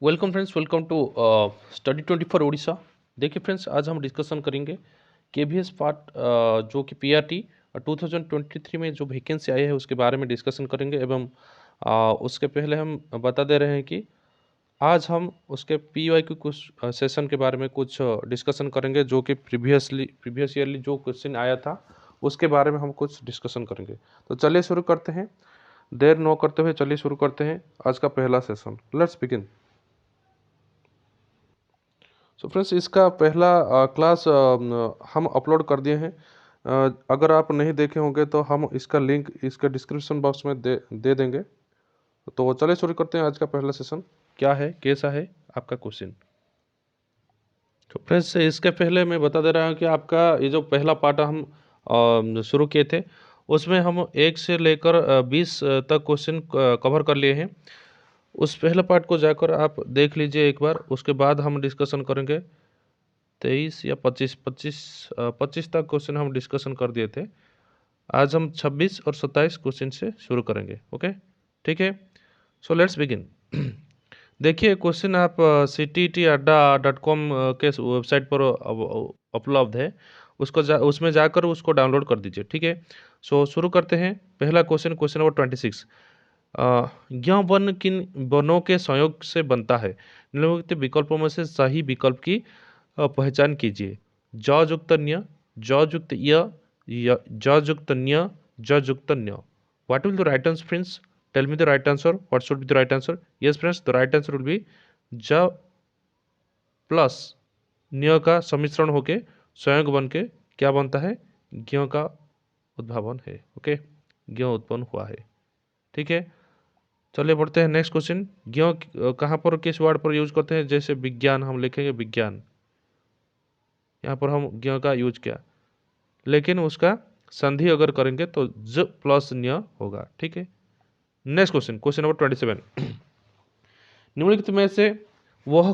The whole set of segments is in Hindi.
Welcome friends, welcome to study 24 Orissa. देखिए फ्रेंड्स, आज हम डिस्कशन करेंगे केवीएस पार्ट जो कि पीआरटी 2023 में जो वैकेंसी आई है उसके बारे में डिस्कशन करेंगे। एवं उसके पहले हम बता दे रहे हैं कि आज हम उसके पीवाई के कुछ सेशन के बारे में कुछ डिस्कशन करेंगे, जो कि प्रीवियस ईयरली जो क्वेश्चन आया था उसके बारे में हम कुछ डिस्कशन करेंगे। तो चलिए शुरू करते हैं, देर न करते हुए चलिए शुरू करते हैं आज का पहला session. Let's begin. So friends, इसका पहला क्लास हम अपलोड कर दिए हैं। अगर आप नहीं देखे होंगे तो हम इसका लिंक इसके डिस्क्रिप्शन बॉक्स में दे देंगे। तो चलिए शुरू करते हैं आज का पहला सेशन। क्या है, कैसा है आपका क्वेश्चन। तो फ्रेंड्स, इसके पहले मैं बता दे रहा हूँ कि आपका ये जो पहला पार्ट हम शुरू किए थे उसमें हम 1 से लेकर 20 तक क्वेश्चन कवर कर लिए हैं। उस पहले पार्ट को जाकर आप देख लीजिए एक बार, उसके बाद हम डिस्कशन करेंगे 23 या 25 तक क्वेश्चन हम डिस्कशन कर दिए थे। आज हम 26 और 27 क्वेश्चन से शुरू करेंगे। ओके, ठीक है। So let's begin. देखिए, क्वेश्चन आप ctadda.com के वेबसाइट पर उपलब्ध है। उसमें जाकर उसको डाउनलोड कर दीजिए, ठीक है। सो शुरू करते हैं। पहला क्वेश्चन, क्वेश्चन नंबर 26। यह वन किन वनों के संयोग से बनता है? निम्नलिखित विकल्पों में से सही विकल्प की पहचान कीजिए। ज युक्त न्य, ज युक्त ज युक्त न्य, ज युक्त न्य। What will the right answer friends? Tell me the right answer. What should be the right answer? Yes friends, the right answer will be ज प्लस न्य का सम्मिश्रण होके संयोग बन के क्या बनता है? ज्ञ का उद्भावन है। ओके, ज्ञ उत्पन्न हुआ है, ठीक है। चलिए बढ़ते हैं नेक्स्ट क्वेश्चन। ज्ञ कहाँ पर, किस वर्ड पर यूज करते हैं? जैसे विज्ञान हम लिखेंगे विज्ञान, यहाँ पर हम ज्ञ का यूज किया, लेकिन उसका संधि अगर करेंगे तो ज प्लस न्य होगा, ठीक है। Next question, question number 27। निम्नलिखित में से वह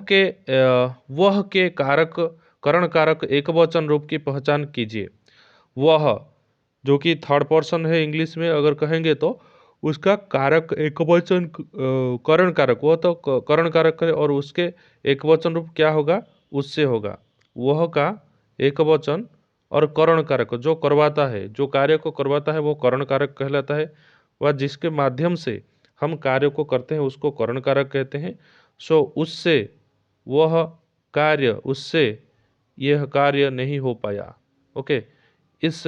के कारक करण कारक एक वचन रूप की पहचान कीजिए। वह जो कि थर्ड पर्सन है, इंग्लिश में अगर कहेंगे तो उसका कारक एक वचन करण कारक, वह तो करण कारक है और उसके एक वचन रूप क्या होगा? उससे होगा। वह का एक वचन और करण कारक जो करवाता है, जो कार्य को करवाता है वो करण कारक कहलाता है। वह जिसके माध्यम से हम कार्य को करते हैं उसको करण कारक कहते हैं। सो उससे वह कार्य, उससे यह कार्य नहीं हो पाया। ओके, इस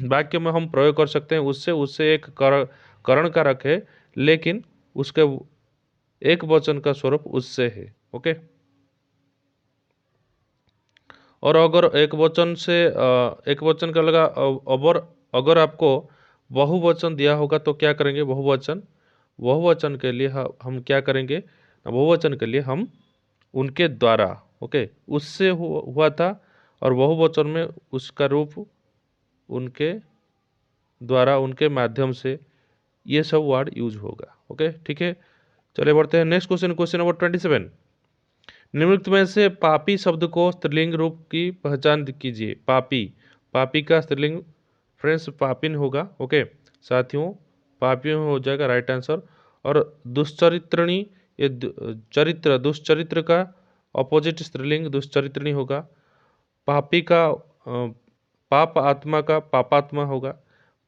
वाक्य में हम प्रयोग कर सकते हैं उससे। उससे एक करण कारक है, लेकिन उसके एक वचन का स्वरूप उससे है। ओके, और अगर एक वचन से एक वचन का लगा, अगर आपको बहुवचन दिया होगा तो क्या करेंगे? बहुवचन के लिए हम क्या करेंगे? बहुवचन के लिए हम उनके द्वारा, ओके, उससे हुआ था, और बहुवचन में उसका रूप उनके द्वारा, उनके माध्यम से, ये सब वर्ड यूज होगा। ओके, ठीक है। चलिए बढ़ते हैं नेक्स्ट क्वेश्चन, क्वेश्चन नंबर 27। निम्नलिखित में से पापी शब्द को स्त्रीलिंग रूप की पहचान कीजिए। पापी, पापी का स्त्रीलिंग फ्रेंड्स पापिन होगा। ओके साथियों, पापी हो जाएगा राइट आंसर। और दुश्चरित्रणी, ये चरित्र, दुष्चरित्र का अपोजिट स्त्रीलिंग दुष्चरित्रणी होगा। पापी का पाप आत्मा का पापात्मा होगा।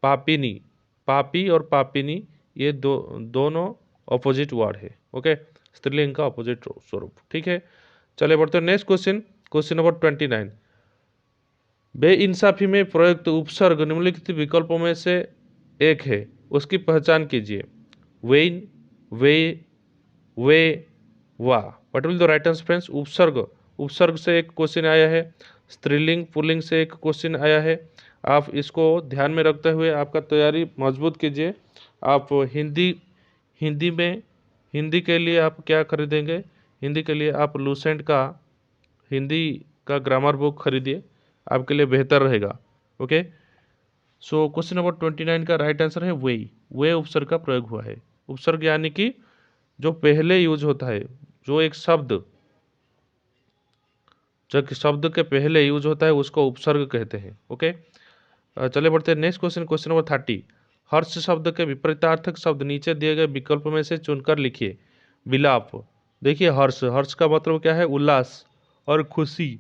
पापिनी, पापी और पापिनी ये दोनों अपोजिट वर्ड है। ओके, स्त्रीलिंग का अपोजिट स्वरूप, ठीक है। चले बढ़ते हैं नेक्स्ट क्वेश्चन, क्वेश्चन नंबर 29। बेइंसाफी में प्रयुक्त उपसर्ग निम्नलिखित विकल्पों में से एक है, उसकी पहचान कीजिए। वेइन, वे, वे, वाह। What will the right answer friends? उपसर्ग, उपसर्ग से एक क्वेश्चन आया है, स्त्रीलिंग पुल्लिंग से एक क्वेश्चन आया है। आप इसको ध्यान में रखते हुए आपका तैयारी मजबूत कीजिए। आप हिंदी में, हिंदी के लिए आप क्या खरीदेंगे? हिंदी के लिए आप लूसेंट का हिंदी का ग्रामर बुक खरीदिए, आपके लिए बेहतर रहेगा। ओके, सो क्वेश्चन नंबर 29 का राइट आंसर है वे उपसर्ग का प्रयोग हुआ है। उपसर्ग यानी कि जो पहले यूज होता है, जो एक शब्द, जो शब्द के पहले यूज होता है उसको उपसर्ग कहते हैं। ओके, चले बढ़ते हैं नेक्स्ट क्वेश्चन, क्वेश्चन नंबर 30। हर्ष शब्द के विपरीतार्थक शब्द नीचे दिए गए विकल्प में से चुनकर लिखिए। विलाप, देखिए हर्ष, हर्ष का मतलब क्या है? उल्लास और खुशी।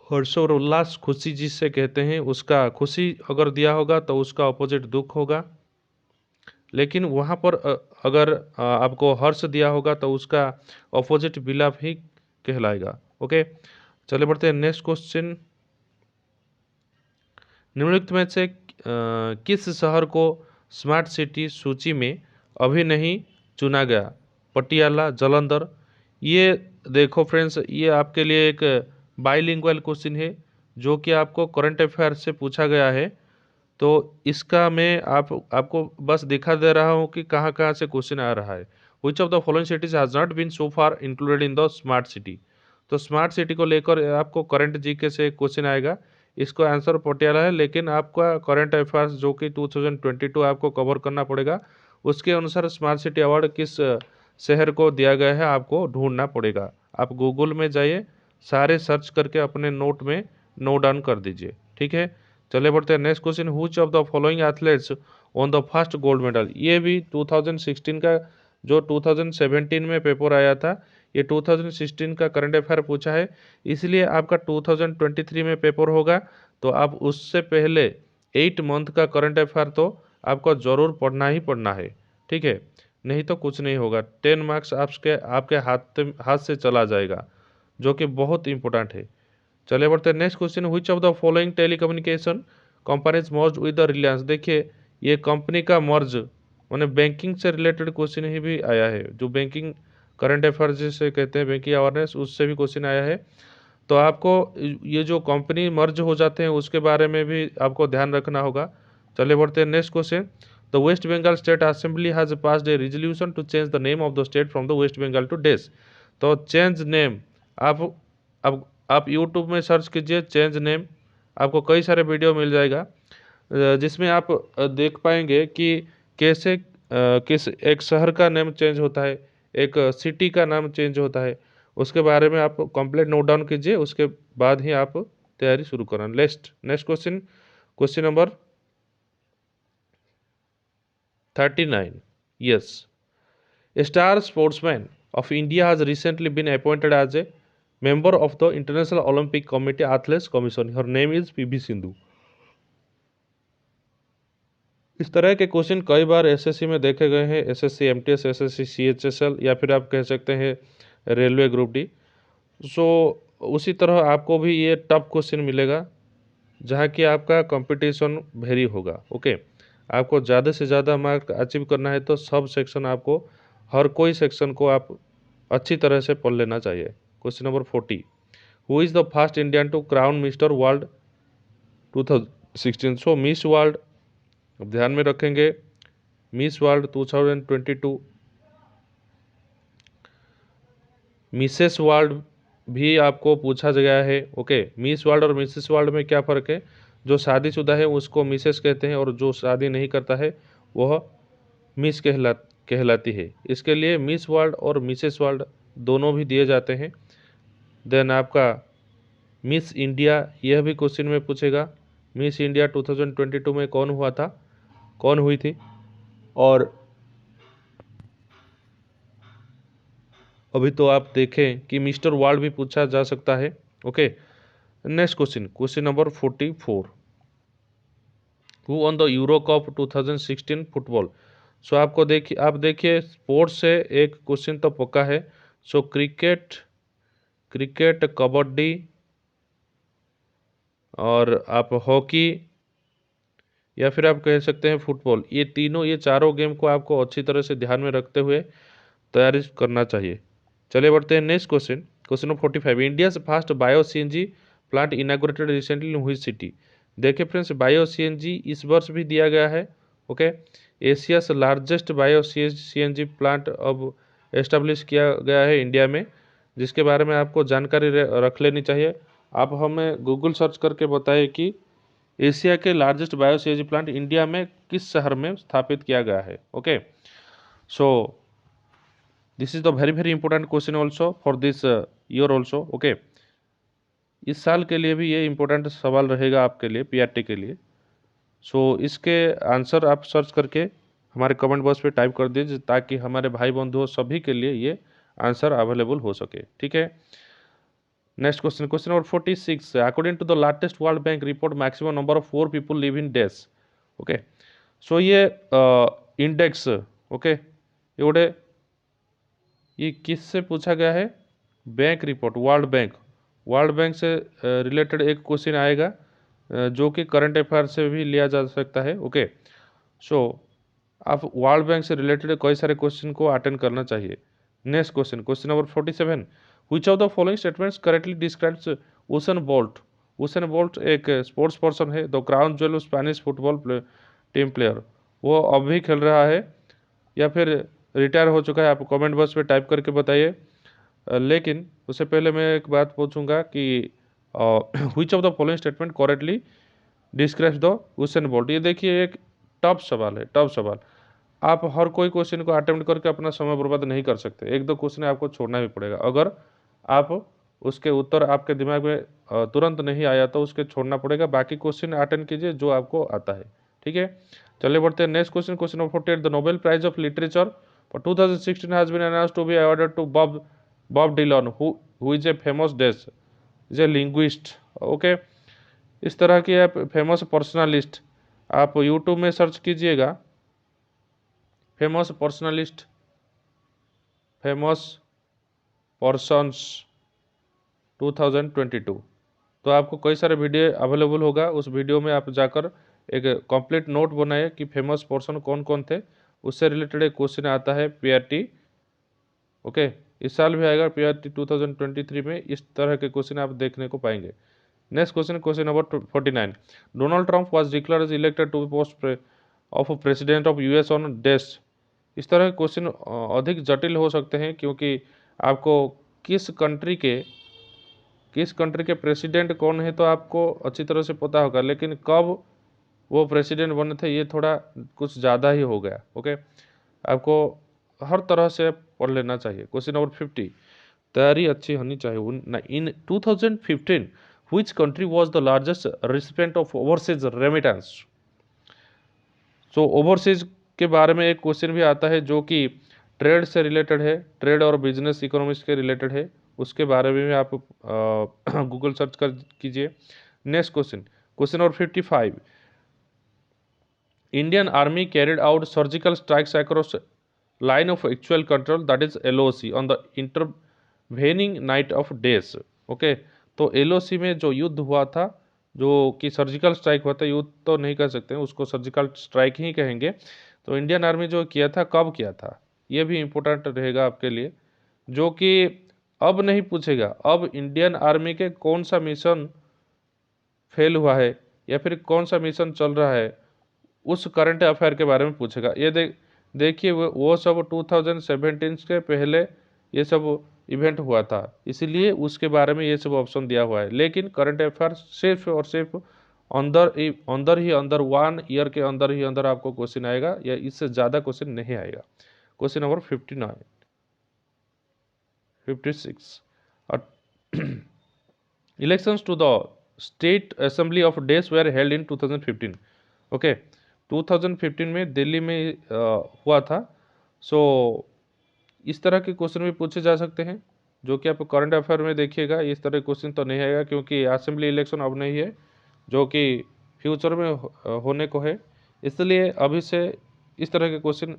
हर्ष और उल्लास, खुशी जिससे कहते हैं, उसका खुशी अगर दिया होगा तो उसका अपोजिट दुख होगा। लेकिन वहाँ पर अगर आपको हर्ष दिया होगा तो उसका अपोजिट विलाप ही कहलाएगा। ओके, चलिए बढ़ते हैं नेक्स्ट क्वेश्चन। निम्नलिखित में से किस शहर को स्मार्ट सिटी सूची में अभी नहीं चुना गया? पटियाला, जालंधर। ये देखो फ्रेंड्स, ये आपके लिए एक बाइलिंगुअल क्वेश्चन है जो कि आपको करंट अफेयर से पूछा गया है। तो इसका मैं आपको बस दिखा दे रहा हूँ कि कहाँ कहाँ से क्वेश्चन आ रहा है। Which of the following cities has not been so far included in the smart city? तो स्मार्ट सिटी को लेकर आपको करंट जीके से क्वेश्चन आएगा। इसको आंसर पटियाला है, लेकिन आपका करंट अफेयर्स जो कि 2022 आपको कवर करना पड़ेगा, उसके अनुसार स्मार्ट सिटी अवार्ड किस शहर को दिया गया है आपको ढूंढना पड़ेगा। आप गूगल में जाइए, सारे सर्च करके अपने नोट में नोट डाउन कर दीजिए। ठीक है, चले बढ़ते हैं next question. Which of the following athletes on the first gold medal? ये भी 2016 का, जो 2017 में पेपर आया था, ये 2016 का करंट अफेयर पूछा है, इसलिए आपका 2023 में पेपर होगा। तो आप उससे पहले 8 मंथ का करंट अफेयर तो आपको जरूर पढ़ना ही पढ़ना है। ठीक है, नहीं तो कुछ नहीं होगा। 10 मार्क्स आपके आपके हाथ से चला जाएगा, जो कि बहुत इंपॉर्टेंट है। चले बढ़ते हैं next question. Which of the following telecommunication companies merge with the Reliance? देखिए ये कंपनी का मर्ज मैंने बैंकिंग से रिलेटेड क्वेश्चन ही भी आया है, जो बैंकिंग करंट अफेयर जिसे कहते हैं, बैंकिंग अवेयरनेस, उससे भी क्वेश्चन आया है। तो आपको ये जो कंपनी मर्ज हो जाते हैं उसके बारे में भी आपको ध्यान रखना होगा। चले बढ़ते हैं next question. The West Bengal state assembly has passed a resolution to change the name of the state from the West Bengal to dash. तो चेंज नेम, आप अब आप यूट्यूब में सर्च कीजिए चेंज नेम, आपको कई सारे वीडियो मिल जाएगा जिसमें आप देख पाएंगे कि कैसे किस एक शहर का नेम चेंज होता है, एक सिटी का नाम चेंज होता है। उसके बारे में आप कंप्लीट नोट डाउन कीजिए, उसके बाद ही आप तैयारी शुरू करना। Next next question, question number 39। Yes, star sportsman of India has recently been appointed as a member of the International Olympic Committee Athletes Commission. Her name is PV Sindhu. इस तरह के क्वेश्चन कई बार एसएससी में देखे गए हैं, एसएससी एमटीएस, एसएससी सीएचएसएल, या फिर आप कह सकते हैं रेलवे ग्रुप डी। सो उसी तरह आपको भी ये टफ क्वेश्चन मिलेगा जहाँ कि आपका कंपटीशन वेरी होगा। ओके, आपको ज़्यादा से ज़्यादा मार्क अचीव करना है तो सब सेक्शन आपको, हर कोई सेक्शन को आप अच्छी तरह से पढ़ लेना चाहिए। Question number 40। Who is the first Indian to crown mister world 2016? So miss world ध्यान में रखेंगे, मिस वर्ल्ड 2022, मिसेस वर्ल्ड भी आपको पूछा गया है। ओके, मिस वर्ल्ड और मिसेस वर्ल्ड में क्या फ़र्क है? जो शादीशुदा है उसको मिसेस कहते हैं, और जो शादी नहीं करता है वह मिस कहलाती है। इसके लिए मिस वर्ल्ड और मिसेस वर्ल्ड दोनों भी दिए जाते हैं। देन आपका मिस इंडिया, यह भी क्वेश्चन में पूछेगा, मिस इंडिया 2022 में कौन हुआ था, कौन हुई थी? और अभी तो आप देखें कि मिस्टर वर्ल्ड भी पूछा जा सकता है। Okay, next question, question number 44। Who on the Euro Cup 2016 football? So आप देखिए स्पोर्ट्स से एक क्वेश्चन तो पक्का है। सो क्रिकेट, कबड्डी और आप हॉकी, या फिर आप कह सकते हैं फुटबॉल, ये तीनों, ये चारों गेम को आपको अच्छी तरह से ध्यान में रखते हुए तैयारी करना चाहिए। चलिए बढ़ते हैं next question, question number 45। India first bio CNG plant inaugurated recently in which city? देखिए फ्रेंड्स, बायो सीएनजी इस वर्ष भी दिया गया है। ओके, एशिया से लार्जेस्ट बायो सीएनजी प्लांट अब एस्टेब्लिश किया गया है इंडिया में, जिसके बारे में आपको जानकारी रख लेनी चाहिए। आप हमें गूगल सर्च करके बताइए कि एशिया के largest bio CNG plant India में किस शहर में स्थापित किया गया है। Okay, so this is the very important question also for this year also. Okay, इस साल के लिए भी ये इंपॉर्टेंट सवाल रहेगा आपके लिए, पीआरटी के लिए। सो इसके आंसर आप सर्च करके हमारे कमेंट बॉक्स पे टाइप कर दीजिए ताकि हमारे भाई बंधुओं सभी के लिए ये आंसर अवेलेबल हो सके। ठीक है, next question, question number 46, according to the latest World Bank report maximum number of 4 people live in days. Okay, so ये इंडेक्स, ओके, ये किससे पूछा गया है? बैंक रिपोर्ट, वर्ल्ड बैंक से रिलेटेड एक क्वेश्चन आएगा जो कि करंट अफेयर से भी लिया जा सकता है। ओके, सो आप वर्ल्ड बैंक से रिलेटेड कई सारे क्वेश्चन को अटेंड करना चाहिए। Next question, question number 47, which of the following statements correctly describes Usain bolt. Usain bolt एक स्पोर्ट्स पर्सन है, the crown jewel Spanish football team player. वो अभी खेल रहा है या फिर रिटायर हो चुका है? आप कमेंट बॉक्स में टाइप करके बताइए। लेकिन उससे पहले मैं एक बात पूछूंगा कि which of the following statement correctly describes the Usain bolt. ये देखिए एक टफ सवाल है, टफ सवाल। आप हर कोई क्वेश्चन को अटेम्प्ट करके अपना समय बर्बाद नहीं कर सकते, एक दो क्वेश्चन आपको छोड़ना भी पड़ेगा। अगर आप उसके उत्तर आपके दिमाग में तुरंत नहीं आया तो उसके छोड़ना पड़ेगा, बाकी क्वेश्चन अटेंड कीजिए जो आपको आता है। ठीक है, चलिए बढ़ते हैं next question, question number 48, the Nobel prize of literature for 2016 has been announced to be awarded to Bob Dylan who is a famous dash, is a linguist. Okay, इस तरह की आप फेमस पर्सनालिस्ट आप यूट्यूब में सर्च कीजिएगा, फेमस पर्सनलिस्ट, फेमस पर्सन्स 2022, तो आपको कई सारे वीडियो अवेलेबल होगा। उस वीडियो में आप जाकर एक कंप्लीट नोट बनाए कि फेमस पर्सन कौन कौन थे, उससे रिलेटेड एक क्वेश्चन आता है पीआरटी। ओके, इस साल भी आएगा पीआरटी 2023 में, इस तरह के क्वेश्चन आप देखने को पाएंगे। Next question, question number 49, Donald Trump was declared as elected to post of president of US on days. इस तरह के क्वेश्चन अधिक जटिल हो सकते हैं क्योंकि आपको किस कंट्री के प्रेसिडेंट कौन है तो आपको अच्छी तरह से पता होगा, लेकिन कब वो प्रेसिडेंट बने थे ये थोड़ा कुछ ज़्यादा ही हो गया। ओके, आपको हर तरह से पढ़ लेना चाहिए। क्वेश्चन नंबर 50, तैयारी अच्छी होनी चाहिए। इन 2015 which country was the largest recipient of overseas remittance. So overseas के बारे में एक क्वेश्चन भी आता है जो कि ट्रेड से रिलेटेड है, ट्रेड और बिजनेस इकोनॉमिक्स के रिलेटेड है, उसके बारे में भी आप गूगल सर्च कर कीजिए। Next question, question number 55, Indian army carried out surgical strikes across line of actual control that is LOC on the intervening night of days. Okay, तो एलओसी में जो युद्ध हुआ था, जो कि सर्जिकल स्ट्राइक हुआ था, युद्ध तो नहीं कह सकते हैं उसको, सर्जिकल स्ट्राइक ही कहेंगे। तो इंडियन आर्मी जो किया था कब किया था, ये भी इम्पोर्टेंट रहेगा आपके लिए, जो कि अब नहीं पूछेगा। अब इंडियन आर्मी के कौन सा मिशन फेल हुआ है या फिर कौन सा मिशन चल रहा है, उस करंट अफेयर के बारे में पूछेगा। ये देखिए वो सब 2017 के पहले ये सब इवेंट हुआ था, इसलिए उसके बारे में ये सब ऑप्शन दिया हुआ है। लेकिन करंट अफेयर सिर्फ और सिर्फ अंदर ही अंदर 1 ईयर के अंदर ही अंदर आपको क्वेश्चन आएगा, या इससे ज़्यादा क्वेश्चन नहीं आएगा। Question number 59, 56, elections to the state assembly of dash were held in 2015। Okay, 2015 में दिल्ली में हुआ था। सो इस तरह के क्वेश्चन भी पूछे जा सकते हैं जो कि आप करंट अफेयर में देखिएगा। इस तरह क्वेश्चन तो नहीं आएगा क्योंकि असेंबली इलेक्शन अब नहीं है, जो कि फ्यूचर में होने को है, इसलिए अभी से इस तरह के क्वेश्चन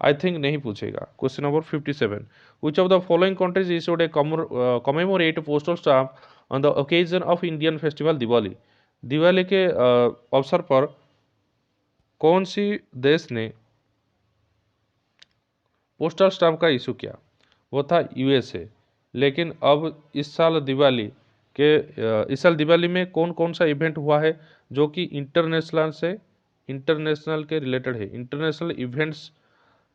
आई थिंक नहीं पूछेगा। Question number 57, which of the following countries issued A commemorate postal stamp on the occasion of Indian festival Diwali. Diwali के अवसर पर कौन सी देश ने पोस्टल स्टाम्प का इशू किया? वो था यूएसए। लेकिन अब इस साल दिवाली में कौन कौन सा इवेंट हुआ है जो कि इंटरनेशनल के रिलेटेड है? इंटरनेशनल इवेंट्स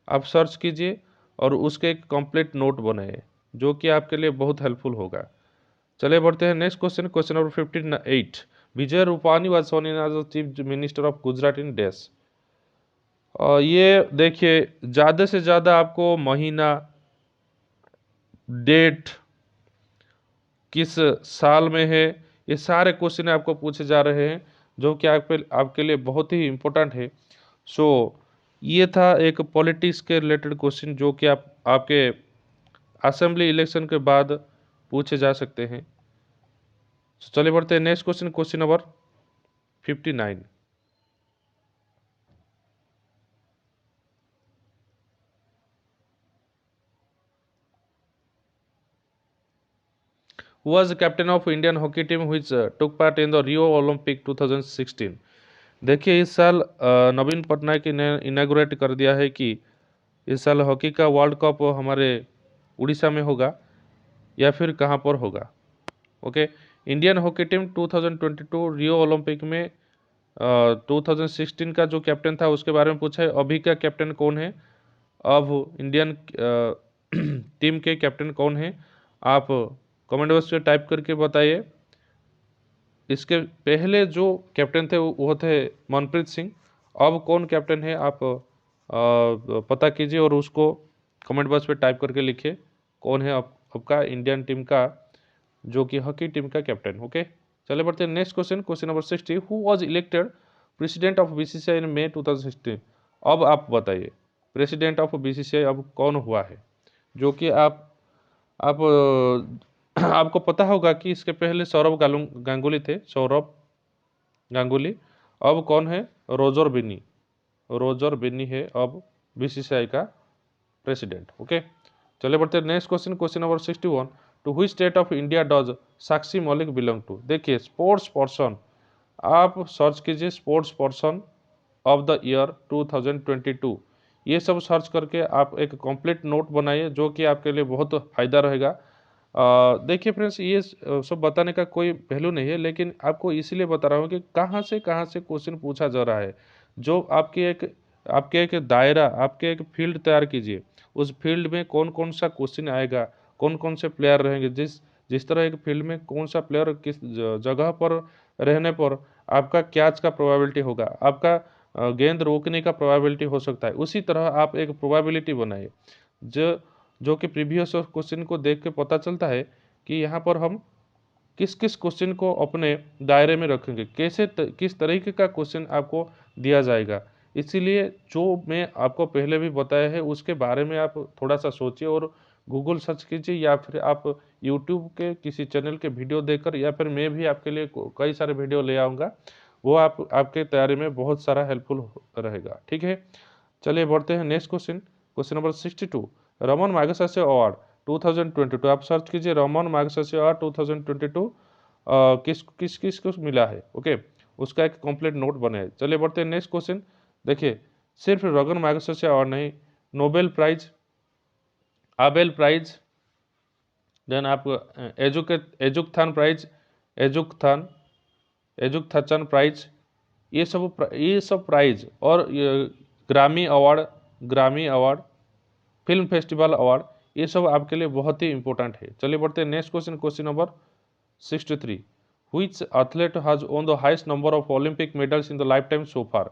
आप सर्च कीजिए और उसके एक कंप्लीट नोट बनाए जो कि आपके लिए बहुत हेल्पफुल होगा। चलिए बढ़ते हैं next question, question number 58, Vijay Rupani was sworn as chief minister of Gujarat in days. ये देखिए ज़्यादा से ज़्यादा आपको महीना, डेट, किस साल में है, ये सारे क्वेश्चन आपको पूछे जा रहे हैं जो कि आपके लिए बहुत ही इम्पोर्टेंट है। सो ये था एक पॉलिटिक्स के रिलेटेड क्वेश्चन जो कि आपके असेंबली इलेक्शन के बाद पूछे जा सकते हैं। तो चलिए बढ़ते हैं next question, question number 59। Who was the captain of Indian hockey team which took part in the Rio Olympic 2016? देखिए इस साल नवीन पटनायक ने इनागुरेट कर दिया है कि इस साल हॉकी का वर्ल्ड कप हमारे उड़ीसा में होगा या फिर कहाँ पर होगा। Okay, Indian hockey team 2022 Rio Olympic में 2016 का जो कैप्टन था उसके बारे में पूछा है। अभी का कैप्टन कौन है, अब इंडियन टीम के कैप्टन कौन है, आप कमेंट बॉक्स में टाइप करके बताइए। इसके पहले जो कैप्टन थे वो थे मनप्रीत सिंह। अब कौन कैप्टन है आप पता कीजिए और उसको कमेंट बॉक्स पे टाइप करके लिखिए कौन है आपका इंडियन टीम का जो कि हॉकी टीम का कैप्टन। ओके, चले बढ़ते हैं next question, question number 60। Who was elected president of BCCI in May 2016? अब आप बताइए प्रेसिडेंट ऑफ बीसीसीआई अब कौन हुआ है, जो कि आप आपको पता होगा कि इसके पहले सौरव गांगुली थे, सौरव गांगुली। अब कौन है, रोजर बिन्नी। रोजर बिन्नी है अब बीसीसीआई का प्रेसिडेंट। ओके, चले बढ़ते हैं next question, question number 61। To which state of India does Sakshi Malik belong to? देखिए स्पोर्ट्स पर्सन, आप सर्च कीजिए sports person of the year 2022। ये सब सर्च करके आप एक कंप्लीट नोट बनाइए जो कि आपके लिए बहुत फायदा रहेगा। देखिए फ्रेंड्स, ये सब बताने का कोई पहलू नहीं है, लेकिन आपको इसलिए बता रहा हूँ कि कहाँ से क्वेश्चन पूछा जा रहा है। जो आपके एक दायरा, आपके एक फील्ड तैयार कीजिए। उस फील्ड में कौन कौन सा क्वेश्चन आएगा, कौन कौन से प्लेयर रहेंगे, जिस जिस तरह एक फील्ड में कौन सा प्लेयर किस जगह पर रहने पर आपका कैच का प्रोबेबिलिटी होगा, आपका गेंद रोकने का प्रोबेबिलिटी हो सकता है, उसी तरह आप एक प्रोबेबिलिटी बनाइए जो कि प्रीवियस क्वेश्चन को देख के पता चलता है कि यहाँ पर हम किस किस क्वेश्चन को अपने दायरे में रखेंगे, किस तरीके का क्वेश्चन आपको दिया जाएगा। इसीलिए जो मैं आपको पहले भी बताया है उसके बारे में आप थोड़ा सा सोचिए और गूगल सर्च कीजिए, या फिर आप यूट्यूब के किसी चैनल के वीडियो देखकर, या फिर मैं भी आपके लिए कई सारे वीडियो ले आऊँगा, वो आपके तैयारी में बहुत सारा हेल्पफुल रहेगा। ठीक है, चलिए बढ़ते हैं next question, question number 62। Raman Magsaysay award 2022, आप सर्च कीजिए रमन मैगसेसे अवार्ड 2022 किस किस किस को मिला है। ओके, उसका एक कंप्लीट नोट बने। चलिए बढ़ते हैं नेक्स्ट क्वेश्चन। देखिए सिर्फ रमन मैगसेसे अवार्ड नहीं, Nobel prize, Abel prize, then आप एजुकथान प्राइज, एजुकथान एजुकथाचन प्राइज, ये सब प्राइज और ग्रामी अवार्ड, फिल्म फेस्टिवल अवार्ड, ये सब आपके लिए बहुत ही इंपॉर्टेंट है। चलिए बढ़ते हैं next question, question number 63। Which athlete has won the highest number of Olympic medals in the life time so far?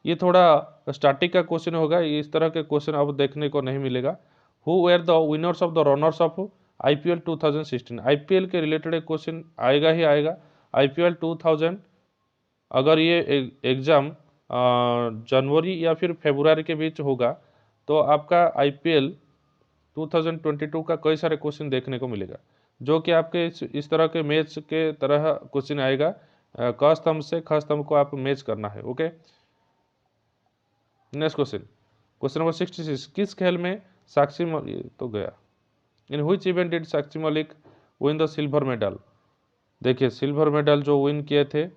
ये थोड़ा स्टैटिक का क्वेश्चन होगा, इस तरह के क्वेश्चन अब देखने को नहीं मिलेगा। Who were the winners of the runners of IPL 2016? IPL के रिलेटेड एक क्वेश्चन आएगा ही आएगा। आईपीएल 2000, अगर ये एग्ज़ाम जनवरी या फिर फरवरी के बीच होगा तो आपका आईपीएल 2022 का कई सारे क्वेश्चन देखने को मिलेगा, जो कि आपके इस तरह के मैच के तरह क्वेश्चन आएगा। क स्तंभ से ख स्तंभ को आप मैच करना है। Okay, next question, question number 66। किस खेल में साक्षी ये तो गया। In which event did Sakshi Malik win the silver medal? देखिए सिल्वर मेडल जो विन किए थे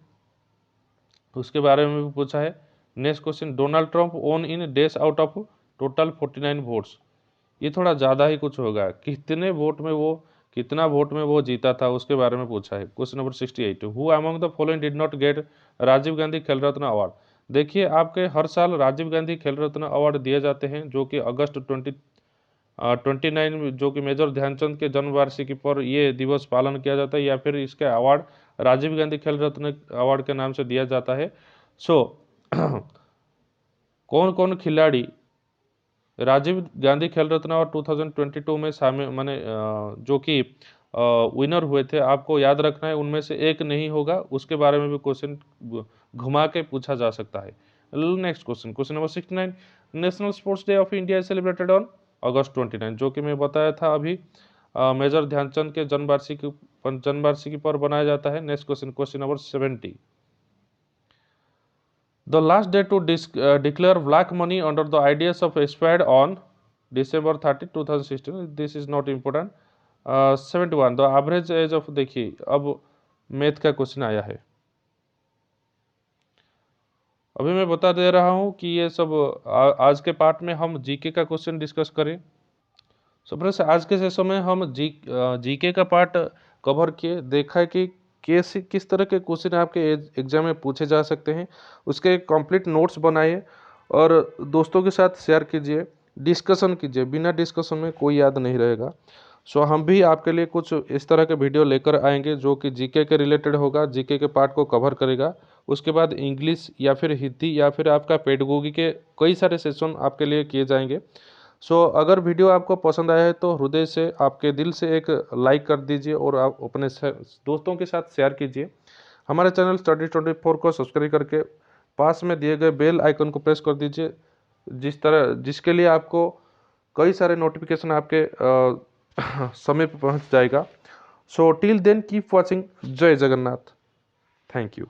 उसके बारे में भी पूछा है। Next question, Donald Trump own in dash out of total 49 votes? ये थोड़ा ज़्यादा ही कुछ होगा, कितना वोट में वो जीता था उसके बारे में पूछा है। Question number 68। Who among the following did not get Rajiv Gandhi Khel Ratna award? देखिए आपके हर साल राजीव गांधी खेल रत्न अवार्ड दिए जाते हैं, जो कि अगस्त 29 जो कि मेजर ध्यानचंद के जन्म वार्षिकी पर ये दिवस पालन किया जाता है, या फिर इसके अवार्ड राजीव गांधी खेल रत्न अवार्ड के नाम से दिया जाता है। सो कौन कौन खिलाड़ी राजीव गांधी खेल रत्न अवार्ड 2022 में शामिल माने जो कि विनर हुए थे, आपको याद रखना है उनमें से एक नहीं होगा, उसके बारे में भी क्वेश्चन घुमा के पूछा जा सकता है। Next question, question number 69, national sports day of India celebrated on August 29, जो कि मैं बताया था अभी मेजर ध्यानचंद के जन्मवार्षिकी पर बनाया जाता है। Next question, question number 70, the last day to declare black money under the ideas of expired on December 30, 2016, this is not important. 71, the average age of, देखिए अब मैथ का क्वेश्चन आया है। अभी मैं बता दे रहा हूँ कि ये सब आज के पार्ट में हम जीके का क्वेश्चन डिस्कस करें। सो फ्रेंड्स, आज के सेशन में हम जीके का पार्ट कवर किए, देखा है कि कैसे किस तरह के क्वेश्चन आपके एग्जाम में पूछे जा सकते हैं, उसके कंप्लीट नोट्स बनाइए और दोस्तों के साथ शेयर कीजिए, डिस्कशन कीजिए, बिना डिस्कशन में कोई याद नहीं रहेगा। सो हम भी आपके लिए कुछ इस तरह के वीडियो लेकर आएंगे जो कि जीके के रिलेटेड होगा, जीके के पार्ट को कवर करेगा। उसके बाद इंग्लिश या फिर हिंदी या फिर आपका पेडागोजी के कई सारे सेशन आपके लिए किए जाएंगे। सो अगर वीडियो आपको पसंद आया है तो हृदय से, आपके दिल से एक लाइक कर दीजिए और आप अपने दोस्तों के साथ शेयर कीजिए। हमारे चैनल स्टडी 24 को सब्सक्राइब करके पास में दिए गए बेल आइकन को प्रेस कर दीजिए, जिसके लिए आपको कई सारे नोटिफिकेशन आपके समय पर पहुंच जाएगा। So till then keep watching. जय जगन्नाथ। Thank you.